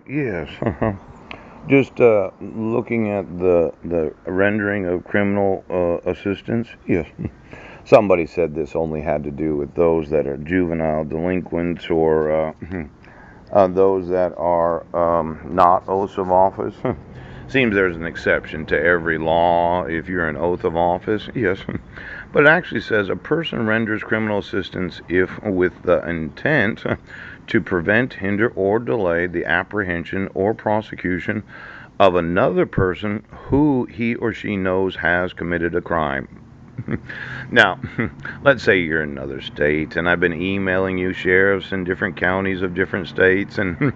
Yes. Just looking at the rendering of criminal assistance. Yes. Somebody said this only had to do with those that are juvenile delinquents or those that are not oaths of office. Seems there's an exception to every law if you're an oath of office. Yes. But it actually says a person renders criminal assistance if with the intent to prevent, hinder, or delay the apprehension or prosecution of another person who he or she knows has committed a crime. Now, let's say you're in another state, and I've been emailing you sheriffs in different counties of different states, and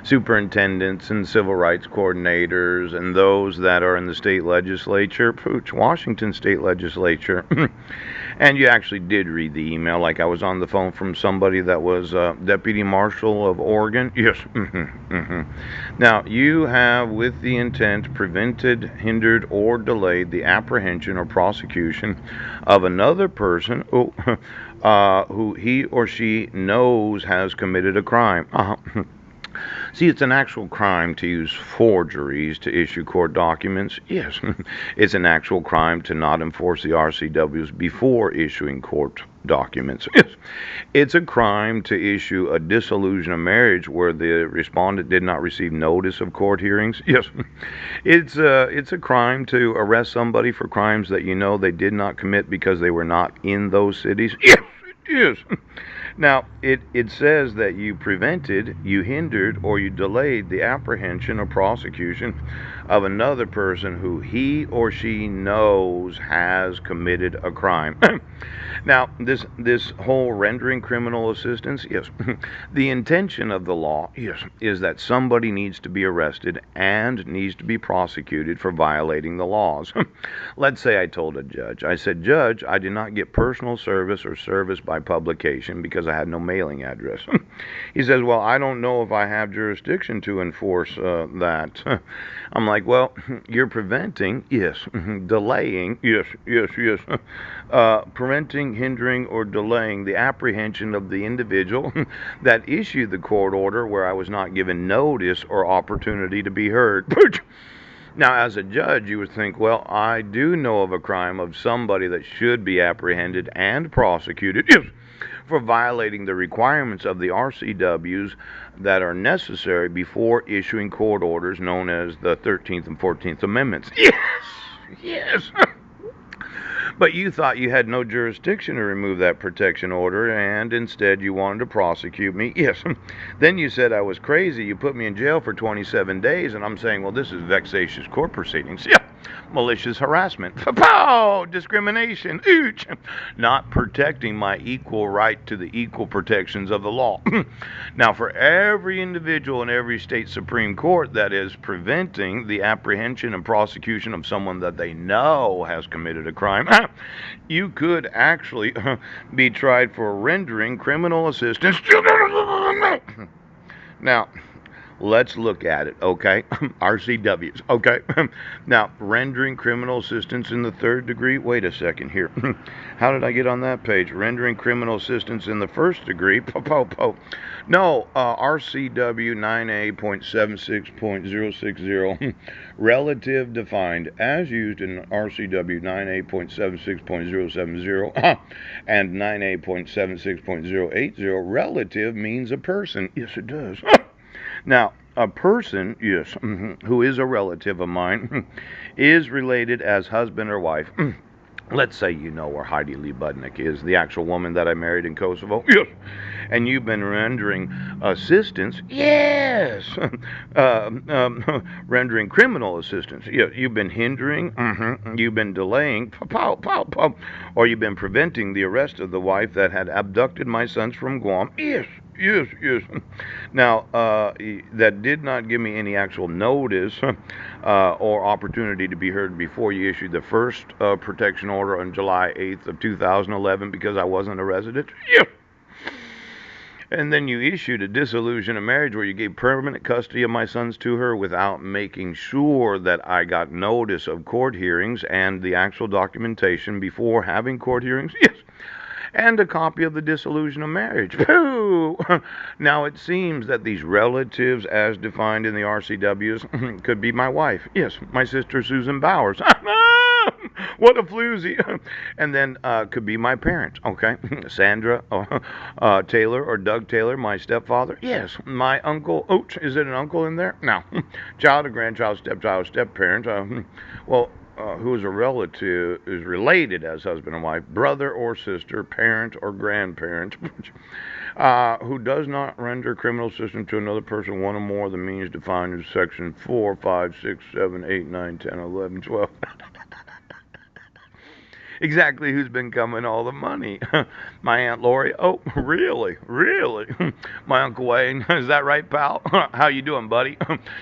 superintendents and civil rights coordinators, and those that are in the state legislature, pooch, Washington state legislature. And you actually did read the email, like I was on the phone from somebody that was deputy marshal of Oregon. Yes. Now, you have, with the intent, prevented, hindered, or delayed the apprehension or prosecution of another person who he or she knows has committed a crime. See, it's an actual crime to use forgeries to issue court documents. Yes, it's an actual crime to not enforce the RCWs before issuing court documents. Yes, it's a crime to issue a dissolution of marriage where the respondent did not receive notice of court hearings. Yes, it's a crime to arrest somebody for crimes that you know they did not commit because they were not in those cities. Yes, it is. Now, it says that you prevented, you hindered, or you delayed the apprehension or prosecution of another person who he or she knows has committed a crime. Now, this whole rendering criminal assistance, yes, the intention of the law, yes, is that somebody needs to be arrested and needs to be prosecuted for violating the laws. Let's say I told a judge, I said, Judge, I did not get personal service or service by publication because I had no mailing address. He says, well, I don't know if I have jurisdiction to enforce that. I'm like, well, you're preventing, yes, delaying, yes, preventing, hindering, or delaying the apprehension of the individual that issued the court order where I was not given notice or opportunity to be heard. Now, as a judge, you would think, well, I do know of a crime of somebody that should be apprehended and prosecuted for violating the requirements of the RCWs that are necessary before issuing court orders known as the 13th and 14th Amendments. Yes, yes. But you thought you had no jurisdiction to remove that protection order, and instead you wanted to prosecute me. Yes. Then you said I was crazy. You put me in jail for 27 days, and I'm saying, well, this is vexatious court proceedings. Yeah. Malicious harassment. Pow! Discrimination. Ooch! Not protecting my equal right to the equal protections of the law. Now, for every individual in every state Supreme Court that is preventing the apprehension and prosecution of someone that they know has committed a crime, you could actually be tried for rendering criminal assistance. Now, let's look at it, okay? RCWs, okay? Now, rendering criminal assistance in the third degree. Wait a second here. How did I get on that page? Rendering criminal assistance in the first degree. No, RCW 9A.76.060. Relative defined as used in RCW 9A.76.070 and 9A.76.080. Relative means a person. Yes, it does. Now, a person, yes, who is a relative of mine, is related as husband or wife. Let's say you know where Heidi Lee Budnick is, the actual woman that I married in Kosovo. Yes. And you've been rendering assistance. Yes. Rendering criminal assistance. You've been hindering. You've been delaying. Pow, pow, pow. Or you've been preventing the arrest of the wife that had abducted my sons from Guam. Yes. Yes. Now, that did not give me any actual notice or opportunity to be heard before you issued the first protection order on July 8th of 2011 because I wasn't a resident. Yeah. And then you issued a dissolution of marriage where you gave permanent custody of my sons to her without making sure that I got notice of court hearings and the actual documentation before having court hearings. Yes. and a copy of the dissolution of marriage. Now, it seems that these relatives, as defined in the RCWs, could be my wife. Yes, my sister Susan Bowers. What a floozy. And then could be my parents, okay? Sandra Taylor or Doug Taylor, my stepfather. Yes, my uncle. Oh, is it an uncle in there? No. Child or grandchild, stepchild, step-parent. Well, who is a relative, is related as husband and wife, brother or sister, parent or grandparent, who does not render criminal assistance to another person one or more of the means defined in section 4, 5, 6, 7, 8, 9, 10, 11, 12. Exactly who's been coming all the money. My Aunt Lori. Oh, really? Really? My Uncle Wayne. Is that right, pal? How you doing, buddy?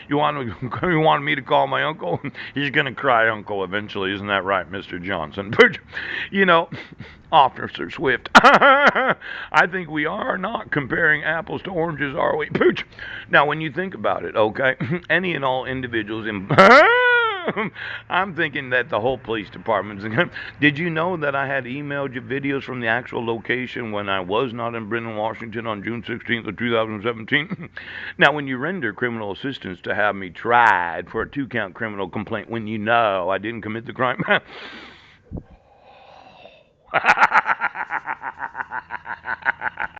You wanted me to call my uncle? He's gonna cry uncle eventually, isn't that right, Mr. Johnson? You know, Officer Swift. I think we are not comparing apples to oranges, are we? Now, when you think about it, okay, any and all individuals in I'm thinking that the whole police department's. Did you know that I had emailed you videos from the actual location when I was not in Brennan, Washington on June 16th of 2017? Now, when you render criminal assistance to have me tried for a 2-count criminal complaint when you know I didn't commit the crime.